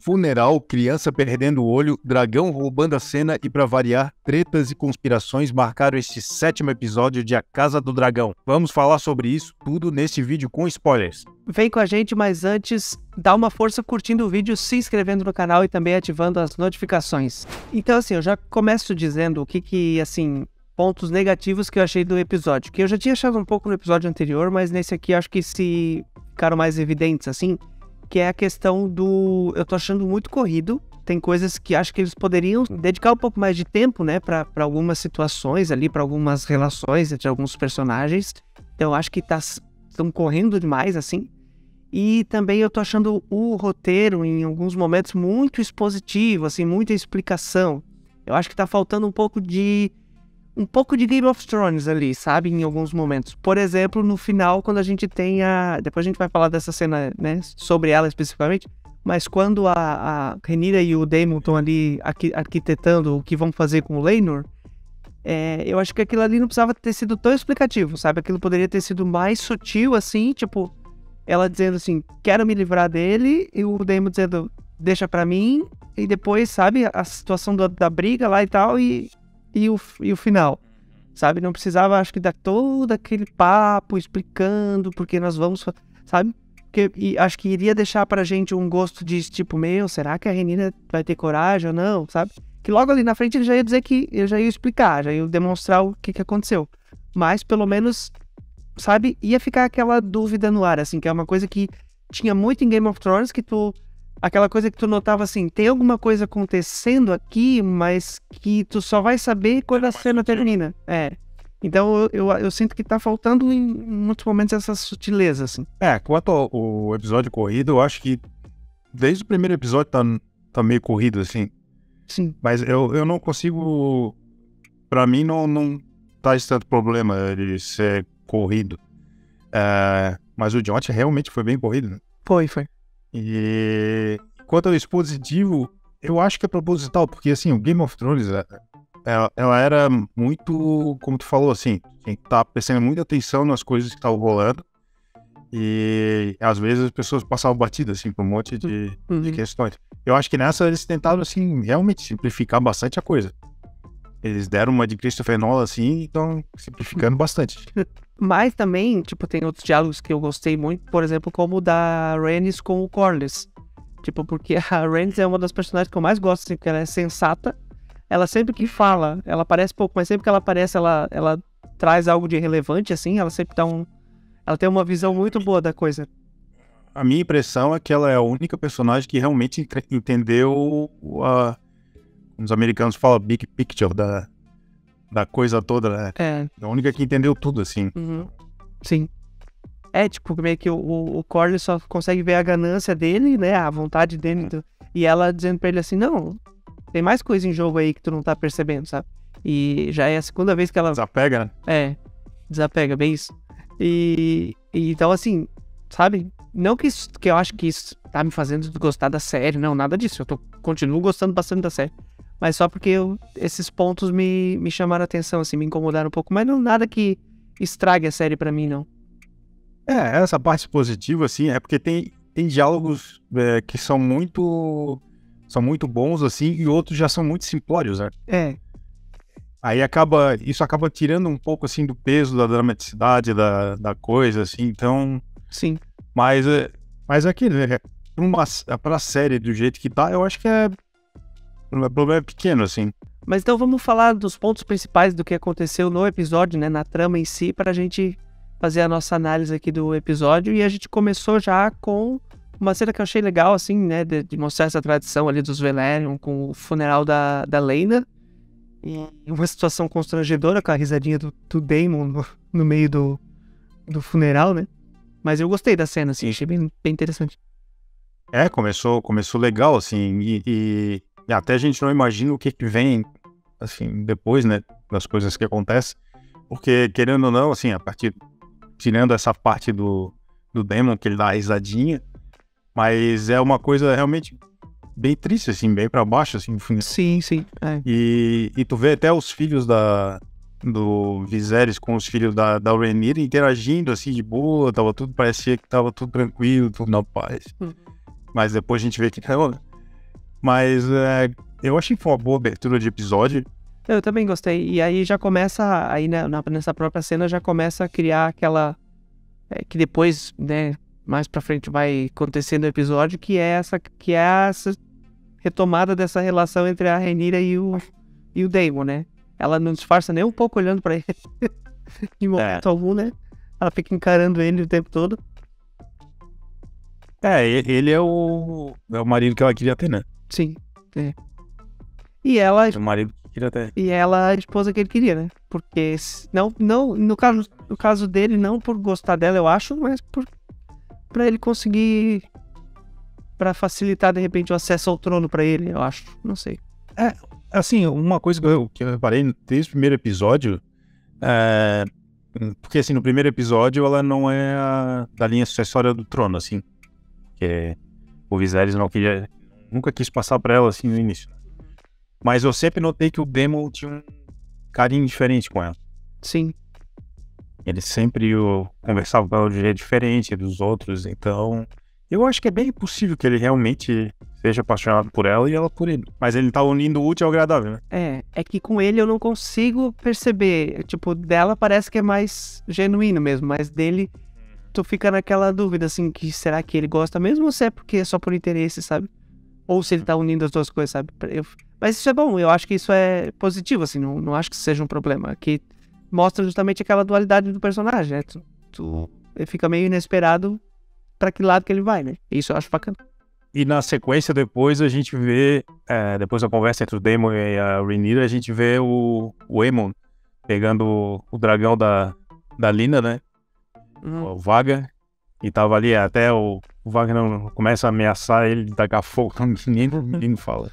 funeral, criança perdendo o olho, dragão roubando a cena e, pra variar, tretas e conspirações marcaram este 7º episódio de A Casa do Dragão. Vamos falar sobre isso tudo neste vídeo com spoilers. Vem com a gente, mas antes, dá uma força curtindo o vídeo, se inscrevendo no canal e também ativando as notificações. Então, assim, eu já começo dizendo o que assim, pontos negativos que eu achei do episódio, que eu já tinha achado um pouco no episódio anterior, mas nesse aqui acho que se ficaram mais evidentes, assim, que é a questão do... Eu tô achando muito corrido, tem coisas que acho que eles poderiam dedicar um pouco mais de tempo, né, pra algumas situações ali, pra algumas relações entre alguns personagens. Então eu acho que estão correndo demais, assim. E também eu tô achando o roteiro, em alguns momentos, muito expositivo, assim, muita explicação. Eu acho que tá faltando um pouco de Game of Thrones ali, sabe? Em alguns momentos. Por exemplo, no final, quando a gente tem a... Depois a gente vai falar dessa cena, né? Sobre ela especificamente. Mas quando a Rhaenyra e o Daemon estão ali arquitetando o que vão fazer com o Laenor, eu acho que aquilo ali não precisava ter sido tão explicativo, sabe? Aquilo poderia ter sido mais sutil, assim, tipo... Ela dizendo assim, quero me livrar dele, e o Daemon dizendo, deixa pra mim. E depois, sabe? A situação da briga lá e tal, e o final, sabe? Não precisava, acho que, dar todo aquele papo explicando porque nós vamos, sabe? E acho que iria deixar pra gente um gosto de tipo, será que a Rhaenyra vai ter coragem ou não, sabe? Que logo ali na frente ele já ia dizer que, ele já ia explicar, já ia demonstrar o que aconteceu. Mas pelo menos, sabe? Ia ficar aquela dúvida no ar, assim, que é uma coisa que tinha muito em Game of Thrones, aquela coisa que tu notava assim, tem alguma coisa acontecendo aqui, mas que tu só vai saber quando a cena termina. Então eu sinto que tá faltando em muitos momentos essa sutileza, assim. Quanto ao episódio corrido, eu acho que desde o primeiro episódio tá meio corrido, assim. Sim. Mas eu não consigo... Pra mim não tá esse tanto problema de ser corrido. Mas o Jon realmente foi bem corrido, né? Foi. E quanto ao expositivo, eu acho que é proposital, porque assim, o Game of Thrones, ela era muito, como tu falou, assim, tem que estar prestando muita atenção nas coisas que estavam rolando, e às vezes as pessoas passavam batida, assim, por um monte de questões. Eu acho que nessa eles tentaram, assim, realmente simplificar bastante a coisa. Eles deram uma de Christopher Nolan, assim, e estão simplificando bastante. Mas também, tipo, tem outros diálogos que eu gostei muito, por exemplo, como o da Rhaenys com o Corlys. Tipo, porque a Rhaenys é uma das personagens que eu mais gosto, assim, porque ela é sensata. Ela sempre que fala, ela aparece pouco, mas sempre que ela aparece, ela traz algo de relevante, assim, ela sempre dá ela tem uma visão muito boa da coisa. A minha impressão é que ela é a única personagem que realmente entendeu os americanos falam big picture da coisa toda, né? A única que entendeu tudo, assim. Sim. Tipo, meio que o Corlys só consegue ver a ganância dele, né? A vontade dele. E ela dizendo pra ele assim, não, tem mais coisa em jogo aí que tu não tá percebendo, sabe? E já é a segunda vez que ela... Desapega, né? Desapega, bem isso. E então, assim, sabe? Não que eu acho que isso tá me fazendo gostar da série, não, nada disso. Eu continuo gostando bastante da série. Mas só porque esses pontos me chamaram a atenção, assim, me incomodaram um pouco. Mas não nada que estrague a série pra mim, não. Essa parte positiva, assim, é porque tem diálogos que são muito bons, assim, e outros já são muito simplórios, né? Aí isso acaba tirando um pouco, assim, do peso da dramaticidade da coisa, assim, então... Sim. Mas aquilo, né? Pra série do jeito que tá, eu acho que um problema pequeno, assim. Mas então vamos falar dos pontos principais do que aconteceu no episódio, né? Na trama em si, pra gente fazer a nossa análise aqui do episódio. E a gente começou já com uma cena que eu achei legal, assim, né? De mostrar essa tradição ali dos Velaryon com o funeral da Laena. E uma situação constrangedora com a risadinha do Daemon no meio do funeral, né? Mas eu gostei da cena, assim, achei bem interessante. Começou legal, assim, e até a gente não imagina o que vem, assim, depois, né, das coisas que acontecem, porque, querendo ou não, assim, tirando essa parte do Daemon, que ele dá a risadinha, mas é uma coisa realmente bem triste, assim, bem pra baixo, assim, no final. Sim. E tu vê até os filhos do Viserys com os filhos da Rhaenyra interagindo, assim, de boa, parecia que tava tudo tranquilo, tudo na paz. Mas depois a gente vê que não, Mas eu achei que foi uma boa abertura de episódio. Eu também gostei. E aí já começa, aí nessa própria cena já começa a criar aquela... que depois, né, mais pra frente vai acontecer no episódio, que é essa retomada dessa relação entre a Rhaenyra e o Daemon, né? Ela não disfarça nem um pouco olhando pra ele. Em momento algum, né? Ela fica encarando ele o tempo todo. Ele é o marido que ela queria ter, né? Sim, E ela... O marido que queria ter. E ela a esposa que ele queria, né? Porque, não no caso dele, não por gostar dela, eu acho, mas pra ele conseguir... Pra facilitar, de repente, o acesso ao trono pra ele, eu acho. Não sei. Assim, uma coisa que eu reparei desde o primeiro episódio... porque, assim, no primeiro episódio, ela não é da linha sucessória do trono, assim. Que o Viserys nunca quis passar pra ela, assim, no início. Mas eu sempre notei que o Daemon tinha um carinho diferente com ela. Sim. Ele sempre conversava com ela de um jeito diferente dos outros, então... Eu acho que é bem possível que ele realmente seja apaixonado por ela e ela por ele. Mas ele tá unindo o útil ao agradável, né? É que com ele eu não consigo perceber. Tipo, dela parece que é mais genuíno mesmo, mas dele tu fica naquela dúvida, assim, que será que ele gosta mesmo ou se é porque é só por interesse, sabe? Ou se ele tá unindo as duas coisas, sabe? Mas isso é bom, eu acho que isso é positivo, assim, não acho que seja um problema. Que mostra justamente aquela dualidade do personagem, né? Ele fica meio inesperado pra que lado que ele vai, né? Isso eu acho bacana. E na sequência depois a gente vê, depois da conversa entre o Daemon e a Rhaenyra, a gente vê o Aemon pegando o dragão da Lina, né? O Vagar. E tava ali até o Vagar não começa a ameaçar ele de tacar fogo, ninguém fala.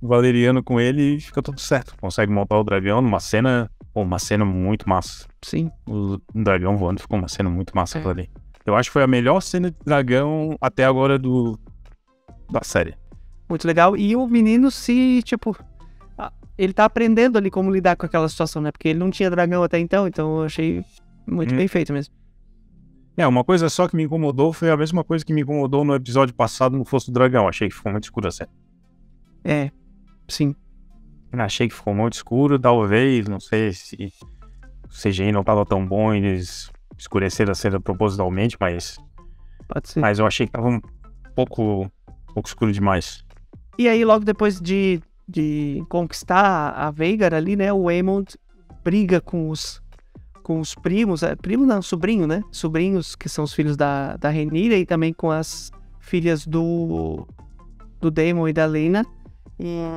O Valeriano com ele e fica tudo certo. Consegue montar o dragão numa cena, uma cena muito massa. Sim. O dragão voando ficou uma cena muito massa ali. Eu acho que foi a melhor cena de dragão até agora da série. Muito legal. E o menino ele tá aprendendo ali como lidar com aquela situação, né? Porque ele não tinha dragão até então eu achei muito bem feito mesmo. Uma coisa só que me incomodou foi a mesma coisa que me incomodou no episódio passado no Fosso do Dragão. Achei que ficou muito escuro a cena. Sim. Achei que ficou muito escuro, talvez, não sei se o CGI não tava tão bom, eles escureceram a cena propositalmente, mas... Pode ser. Mas eu achei que tava um pouco escuro demais. E aí, logo depois de conquistar a Vhagar ali, né, o Aemond briga com os primos, primo não, sobrinho, né, sobrinhos que são os filhos da Rhaenyra e também com as filhas do Daemon e da Laena.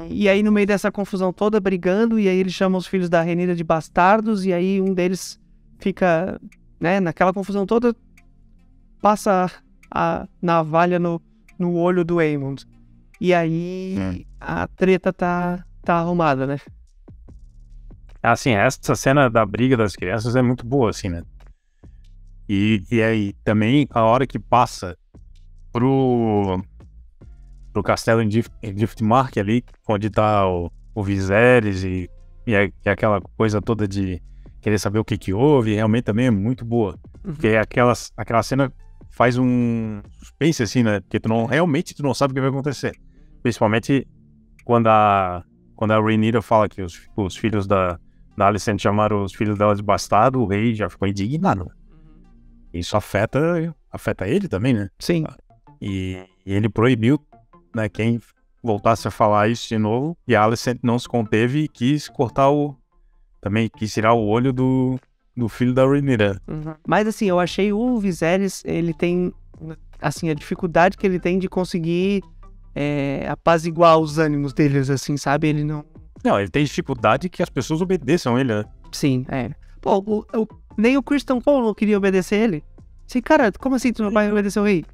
E aí, no meio dessa confusão toda, brigando, e aí eles chamam os filhos da Rhaenyra de bastardos, e aí um deles fica, né, naquela confusão toda, passa a navalha no olho do Aemond. E aí a treta tá arrumada, né? Assim, essa cena da briga das crianças é muito boa, assim, né? E aí também a hora que passa pro castelo em Driftmark ali, onde tá o Viserys e aquela coisa toda de querer saber o que houve, realmente também é muito boa. Porque aquela cena faz um suspense, assim, né? Porque realmente tu não sabe o que vai acontecer. Principalmente quando a Rhaenyra fala que os filhos da Alicent chamaram os filhos dela de bastardo, o rei já ficou indignado. Isso afeta ele também, né? Sim. E ele proibiu, né, quem voltasse a falar isso de novo, e a Alicent não se conteve e quis também quis tirar o olho do filho da Rhaenyra. Mas assim, eu achei o Viserys, ele tem, assim, a dificuldade que ele tem de conseguir apaziguar os ânimos deles, assim, sabe? Ele não... Não, ele tem dificuldade que as pessoas obedeçam ele, né? Sim, Pô, nem o Criston Cole não queria obedecer ele. Assim, cara, como assim tu não vai obedecer o rei?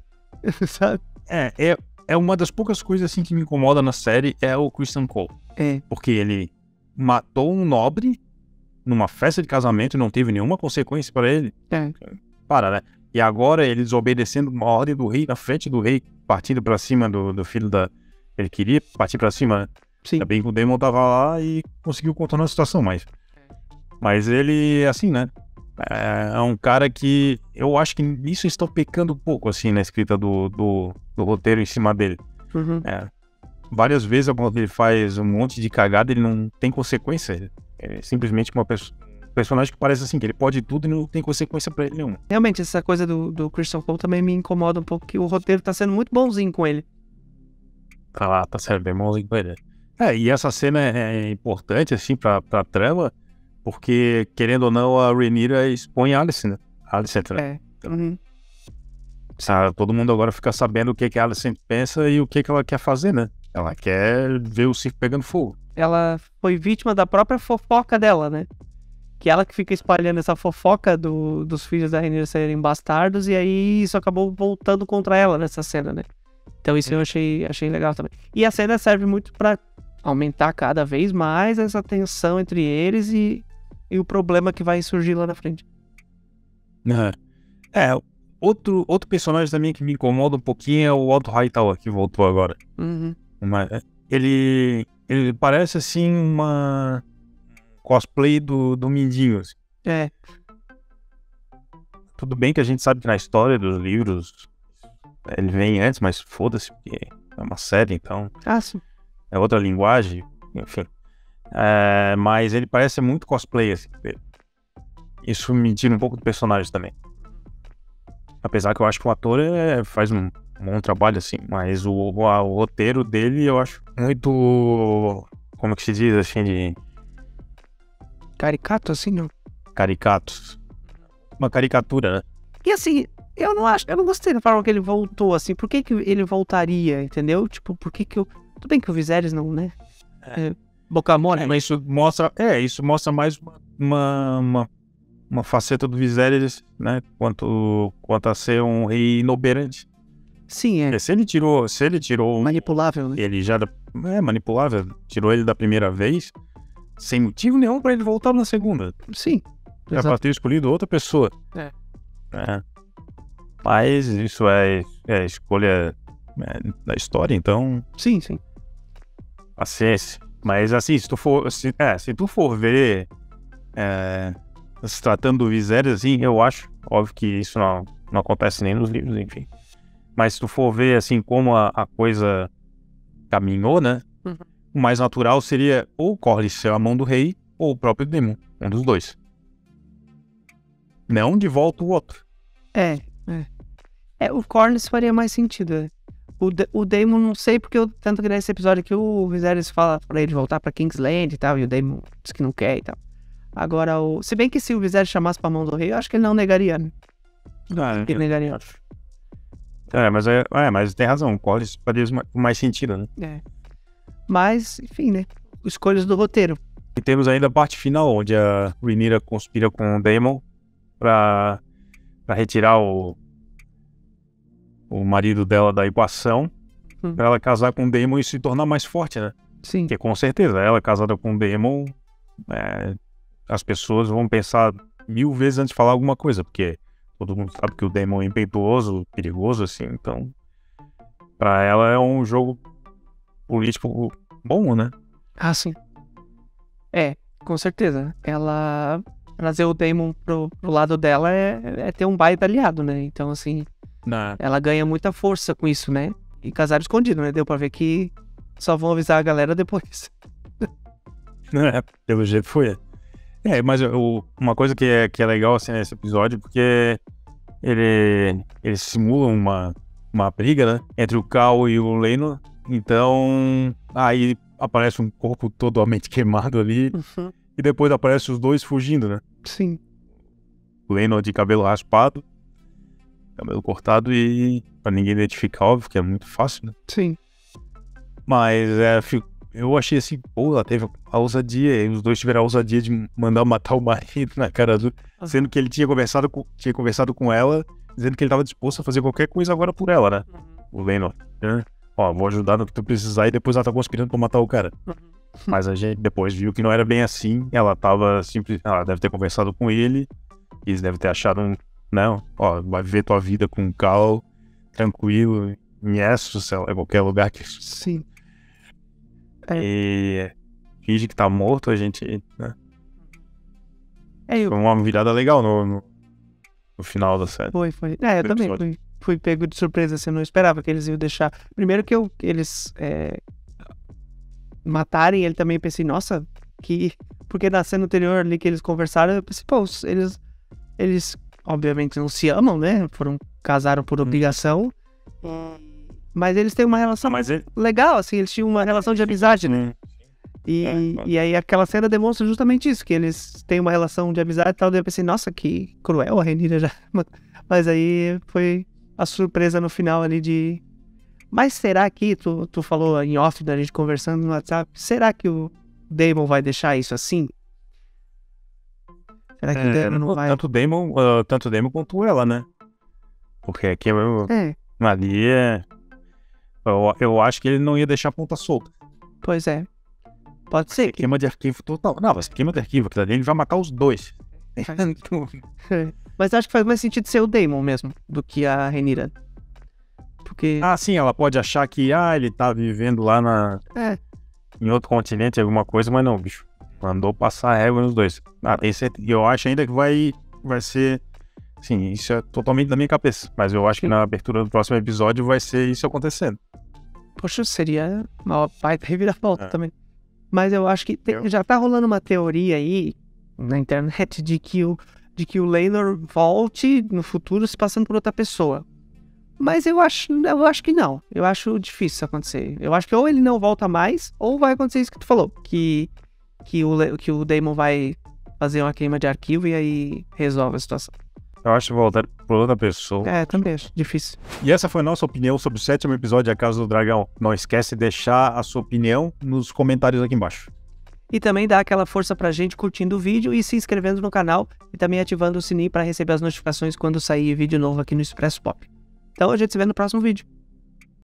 Sabe? É uma das poucas coisas assim que me incomoda na série é o Criston Cole. Porque ele matou um nobre numa festa de casamento e não teve nenhuma consequência pra ele. Para, né? E agora ele desobedecendo uma ordem do rei, na frente do rei, partindo pra cima do filho da... Ele queria partir pra cima, né? Sim. Ainda bem que o Daemon tava lá e conseguiu contornar a situação, mas ele, assim, né? É um cara que eu acho que nisso estão pecando um pouco, assim, na escrita do roteiro em cima dele. várias vezes quando ele faz um monte de cagada, ele não tem consequência. É simplesmente um personagem que parece assim, que ele pode tudo e não tem consequência pra ele nenhuma. Realmente, essa coisa do Christian Cole também me incomoda um pouco, que o roteiro tá sendo muito bonzinho com ele. Tá sendo bem bonzinho com ele. E essa cena é importante, assim, pra trama, porque, querendo ou não, a Rhaenyra expõe a Alicent, né? Alicent, né? Todo mundo agora fica sabendo o que a Alicent pensa e o que ela quer fazer, né? Ela quer ver o circo pegando fogo. Ela foi vítima da própria fofoca dela, né? Que ela que fica espalhando essa fofoca dos filhos da Rhaenyra serem bastardos, e aí isso acabou voltando contra ela nessa cena, né? Então isso eu achei legal também. E a cena serve muito pra aumentar cada vez mais essa tensão entre eles e o problema que vai surgir lá na frente. Outro personagem também que me incomoda um pouquinho é o Otto Hightower, que voltou agora. Ele parece assim uma cosplay do Mindinho. Assim. Tudo bem que a gente sabe que na história dos livros ele vem antes, mas foda-se, porque é uma série, então sim. É outra linguagem, enfim. Mas ele parece muito cosplay, assim. Isso me tira um pouco do personagem também. Apesar que eu acho que o ator faz um bom trabalho, assim, mas o roteiro dele eu acho muito, como que se diz, assim, de... Caricato, assim, não? Caricatos. Uma caricatura, né? E assim, eu não gostei da forma que ele voltou, assim, por que ele voltaria, entendeu? Tipo, por que eu... Tudo bem que o Viserys não, né? Boca mole. Mas isso mostra mais uma faceta do Viserys, né? Quanto a ser um rei inoperante. Sim, Se ele tirou... Manipulável, né? Ele já é manipulável. Tirou ele da primeira vez, sem motivo nenhum pra ele voltar na segunda. Sim. É pra ter escolhido outra pessoa. Mas isso é escolha da história, então... Sim. Paciência. Mas assim, se tu for ver se tratando do Viserys, assim, eu acho, óbvio que isso não acontece nem nos livros, enfim. Mas se tu for ver, assim, como a coisa caminhou, né? O mais natural seria ou o Corlys ser a mão do rei, ou o próprio Daemon, um dos dois. Não de volta o outro. O Corlys faria mais sentido, né? O Daemon, não sei, porque tanto que nesse episódio aqui o Viserys fala pra ele voltar pra Kingsland e tal, e o Daemon diz que não quer e tal. Agora, se bem que se o Viserys chamasse pra mão do rei, eu acho que ele não negaria, né? Ele negaria. Mas tem razão, o Corlys faria mais sentido, né? Mas, enfim, né? Escolhas do roteiro. E temos ainda a parte final, onde a Rhaenyra conspira com o Daemon pra retirar o marido dela da equação, pra ela casar com o Daemon e se tornar mais forte, né? Sim. Porque com certeza, ela casada com o Daemon, as pessoas vão pensar 1000 vezes antes de falar alguma coisa, porque todo mundo sabe que o Daemon é impetuoso, perigoso, assim, então pra ela é um jogo político bom, né? Sim. Com certeza. Ela trazer o Daemon pro lado dela é ter um baita aliado, né? Então, assim, ela ganha muita força com isso, né? E casaram escondido, né? Deu pra ver que só vão avisar a galera depois. Pelo jeito foi. Mas uma coisa que é legal, assim, nesse episódio, porque ele simula uma briga, né? Entre o Khal e o Laenor. Então, aí aparece um corpo totalmente queimado ali. E depois aparece os dois fugindo, né? Sim. O Laenor de cabelo raspado, cabelo cortado, e pra ninguém identificar, óbvio, que é muito fácil, né? Sim. Mas eu achei assim, pô, ela teve a ousadia, e os dois tiveram a ousadia de mandar matar o marido na cara do... Sendo que ele tinha conversado com ela, dizendo que ele estava disposto a fazer qualquer coisa agora por ela, né? O Laenor, né? Vou ajudar no que tu precisar, e depois ela tá conspirando pra matar o cara. Mas a gente depois viu que não era bem assim, ela deve ter conversado com ele, e eles devem ter achado vai viver tua vida com o Khal, tranquilo, em Essos, sei lá, em qualquer lugar que... Sim. E finge que tá morto, a gente, né? Foi uma virada legal no final da série. Foi. Eu também fui pego de surpresa, assim, eu não esperava que eles iam deixar. Primeiro que eles matarem ele também, pensei, nossa, que... Porque na cena anterior ali que eles conversaram, eu pensei, pô, eles obviamente não se amam, né? Casaram por obrigação. Mas eles têm uma relação legal, assim, eles tinham uma relação de amizade, né? E aí aquela cena demonstra justamente isso, que eles têm uma relação de amizade e tal. Daí eu pensei, nossa, que cruel a Rhaenyra já. Mas aí foi a surpresa no final ali de... Mas será que, tu falou em off da gente conversando no WhatsApp, será que o Daemon vai deixar isso assim? Será que o Daemon não vai... Tanto o Daemon quanto ela, né? Porque aqui ali eu acho que ele não ia deixar a ponta solta. Pois é. Pode ser. Queima de arquivo total. Não, mas queima de arquivo, aquilo ali ele vai matar os dois. Mas acho que faz mais sentido ser o Daemon mesmo, do que a Rhaenyra. Porque... Ah, sim, ela pode achar que ele tá vivendo lá em outro continente, alguma coisa, mas não, bicho. Mandou passar a régua nos dois. Tem certeza. Eu acho ainda que vai ser... Sim, isso é totalmente da minha cabeça. Mas eu acho que na abertura do próximo episódio vai ser isso acontecendo. Poxa, seria uma baita reviravolta também. Mas eu acho que já tá rolando uma teoria aí na internet de que o Laenor volte no futuro se passando por outra pessoa. Mas eu acho que não. Eu acho difícil isso acontecer. Eu acho que ou ele não volta mais, ou vai acontecer isso que tu falou. Que o Daemon vai fazer uma queima de arquivo e aí resolve a situação. Eu acho que voltar por outra pessoa. Também acho difícil. E essa foi a nossa opinião sobre o 7º episódio de A Casa do Dragão. Não esquece de deixar a sua opinião nos comentários aqui embaixo. E também dá aquela força pra gente curtindo o vídeo e se inscrevendo no canal e também ativando o sininho para receber as notificações quando sair vídeo novo aqui no Expresso Pop. Então a gente se vê no próximo vídeo.